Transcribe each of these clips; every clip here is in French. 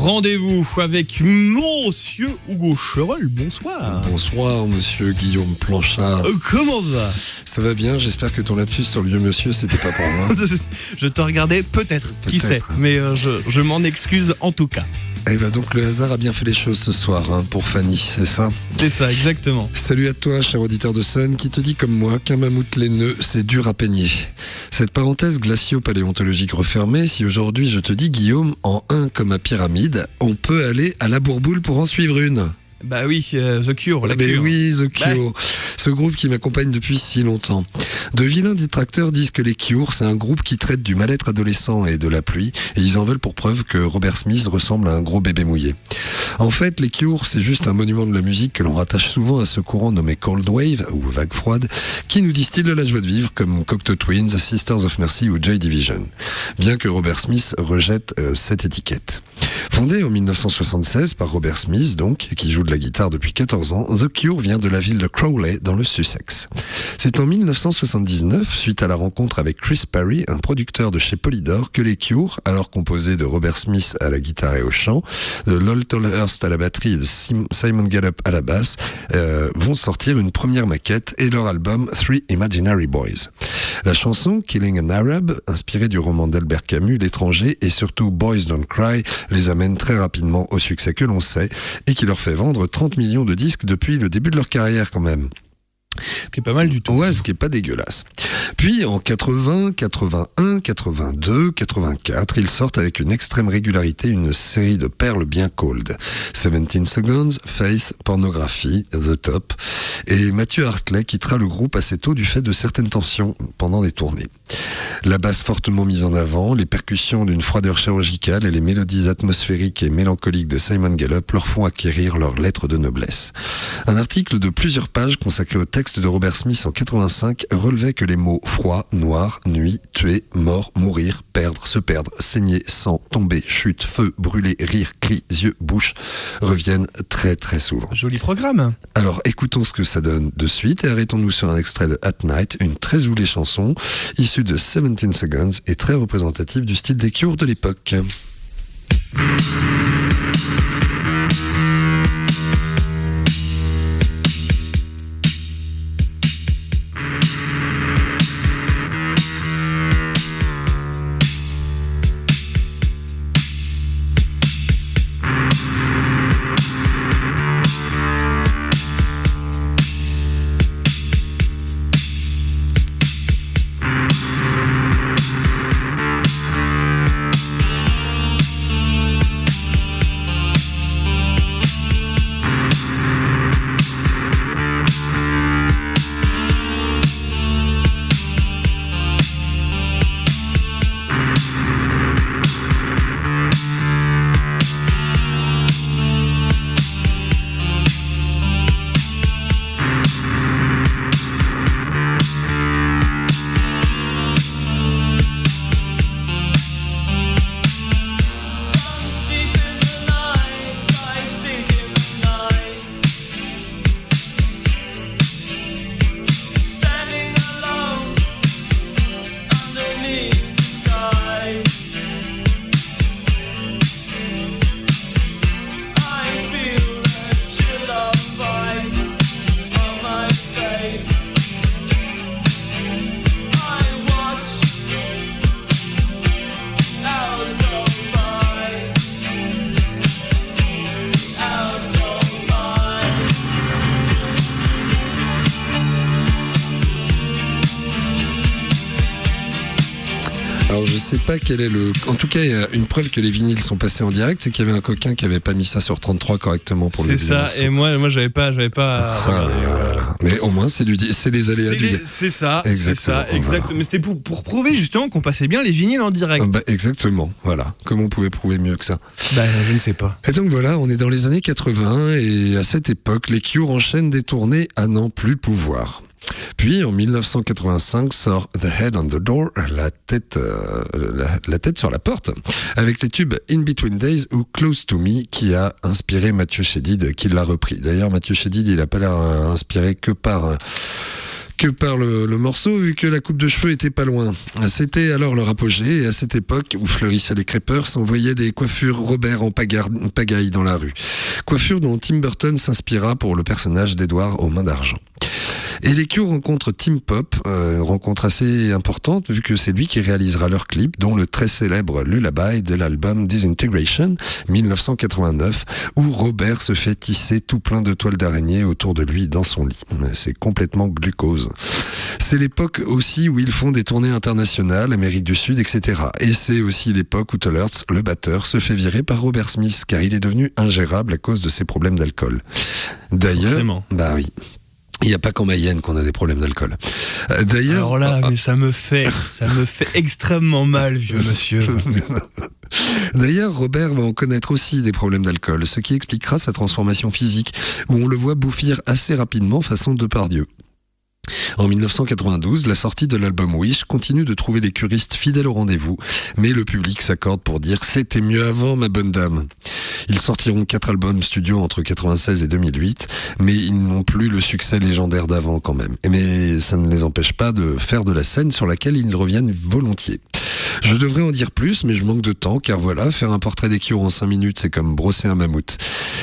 Rendez-vous avec Monsieur Hugo Chevrel. Bonsoir. Bonsoir, monsieur Guillaume Planchard. Comment va? Ça va bien, j'espère que ton lapsus sur le vieux monsieur, c'était pas pour moi. Je te regardais peut-être, qui sait, mais je m'en excuse en tout cas. Eh ben donc le hasard a bien fait les choses ce soir pour Fanny, c'est ça? C'est ça, exactement. Salut à toi, cher auditeur de Sun, qui te dit comme moi qu'un mammouth laineux, c'est dur à peigner. Cette parenthèse glacio-paléontologique refermée, si aujourd'hui je te dis, Guillaume, en 1 comme à pyramide, on peut aller à la Bourboule pour en suivre une. Bah oui, The Cure, la Cure. Oui, The Cure, ce groupe qui m'accompagne depuis si longtemps. De vilains détracteurs disent que les Cure, c'est un groupe qui traite du mal-être adolescent et de la pluie, et ils en veulent pour preuve que Robert Smith ressemble à un gros bébé mouillé. En fait, les Cure, c'est juste un monument de la musique que l'on rattache souvent à ce courant nommé Cold Wave, ou vague froide, qui nous distille de la joie de vivre, comme Cocteau Twins, Sisters of Mercy ou Joy Division. Bien que Robert Smith rejette cette étiquette. Fondé en 1976 par Robert Smith, donc, qui joue de la guitare depuis 14 ans, The Cure vient de la ville de Crawley, dans le Sussex. C'est en 1979, suite à la rencontre avec Chris Parry, un producteur de chez Polydor, que les Cure, alors composés de Robert Smith à la guitare et au chant, de Lol Tolhurst à la batterie et de Simon Gallup à la basse, vont sortir une première maquette et leur album Three Imaginary Boys. La chanson Killing an Arab, inspirée du roman d'Albert Camus, L'étranger, et surtout Boys Don't Cry, les amène très rapidement au succès que l'on sait et qui leur fait vendre 30 millions de disques depuis le début de leur carrière quand même. Ce qui est pas mal du tout. Ouais, ce qui est pas dégueulasse. Puis en 80, 81, 82, 84, ils sortent avec une extrême régularité une série de perles bien cold. 17 Seconds, Faith, Pornography, The Top. Et Mathieu Hartley quittera le groupe assez tôt du fait de certaines tensions pendant des tournées. La basse fortement mise en avant, les percussions d'une froideur chirurgicale et les mélodies atmosphériques et mélancoliques de Simon Gallup leur font acquérir leur lettre de noblesse. Un article de plusieurs pages consacré au texte de Robert Smith en 85 relevait que les mots froid, noir, nuit, tuer, mort, mourir, perdre, se perdre, saigner, sang, tomber, chute, feu, brûler, rire, cri, yeux, bouche reviennent très très souvent. Joli programme. Alors écoutons ce que ça donne de suite et arrêtons-nous sur un extrait de At Night, une très jolie chanson issue de 17 Seconds et très représentative du style des Cure de l'époque. Alors je sais pas quel est le... En tout cas, il y a une preuve que les vinyles sont passés en direct, c'est qu'il y avait un coquin qui avait pas mis ça sur 33 correctement pour le C'est ça, et moi j'avais pas... Voilà. Mais au moins c'est les aléas du... C'est ça, exactement. Mais c'était pour prouver justement qu'on passait bien les vinyles en direct. Exactement, voilà. Comment on pouvait prouver mieux que ça? Je ne sais pas. Et donc voilà, on est dans les années 80 et à cette époque, les Cure enchaînent des tournées à n'en plus pouvoir. Puis en 1985 sort The Head on the Door, la tête sur la porte, avec les tubes In Between Days ou Close to Me qui a inspiré Mathieu Chédid qui l'a repris. D'ailleurs Mathieu Chédid il a pas l'air inspiré que par Que parle le morceau, vu que la coupe de cheveux était pas loin. C'était alors leur apogée, et à cette époque où fleurissaient les crêpeurs, on voyait des coiffures Robert en pagaille dans la rue. Coiffure dont Tim Burton s'inspira pour le personnage d'Edward aux mains d'argent. Et les Cure rencontrent Tim Pop, rencontre assez importante vu que c'est lui qui réalisera leur clip, dont le très célèbre Lullaby de l'album Disintegration 1989, où Robert se fait tisser tout plein de toiles d'araignée autour de lui dans son lit. C'est complètement glucose. C'est l'époque aussi où ils font des tournées internationales, Amérique du Sud, etc. Et c'est aussi l'époque où Tollerts, le batteur, se fait virer par Robert Smith, car il est devenu ingérable à cause de ses problèmes d'alcool. D'ailleurs, forcément. Bah oui. Il n'y a pas qu'en Mayenne qu'on a des problèmes d'alcool. D'ailleurs. Alors là, mais ça me fait extrêmement mal, vieux monsieur. D'ailleurs, Robert va en connaître aussi des problèmes d'alcool, ce qui expliquera sa transformation physique, où on le voit bouffir assez rapidement façon Depardieu. En 1992, la sortie de l'album Wish continue de trouver les curistes fidèles au rendez-vous, mais le public s'accorde pour dire « c'était mieux avant, ma bonne dame ». Ils sortiront 4 albums studio entre 1996 et 2008, mais ils n'ont plus le succès légendaire d'avant quand même. Mais ça ne les empêche pas de faire de la scène sur laquelle ils reviennent volontiers. Je devrais en dire plus, mais je manque de temps, car voilà, faire un portrait des Cure en 5 minutes, c'est comme brosser un mammouth.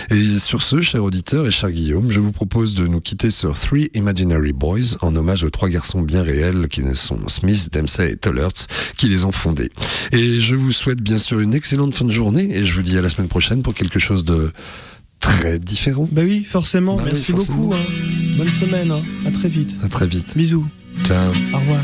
Et sur ce, cher auditeur et cher Guillaume, je vous propose de nous quitter sur Three Imaginary Boys, en hommage aux 3 garçons bien réels qui sont Smith, Dempsey et Tollerts, qui les ont fondés. Et je vous souhaite bien sûr une excellente fin de journée, et je vous dis à la semaine prochaine pour quelque chose de très différent. Bah oui, forcément. Bah merci oui, forcément. beaucoup. Bonne semaine. À très vite. À très vite. Bisous. Ciao. Au revoir.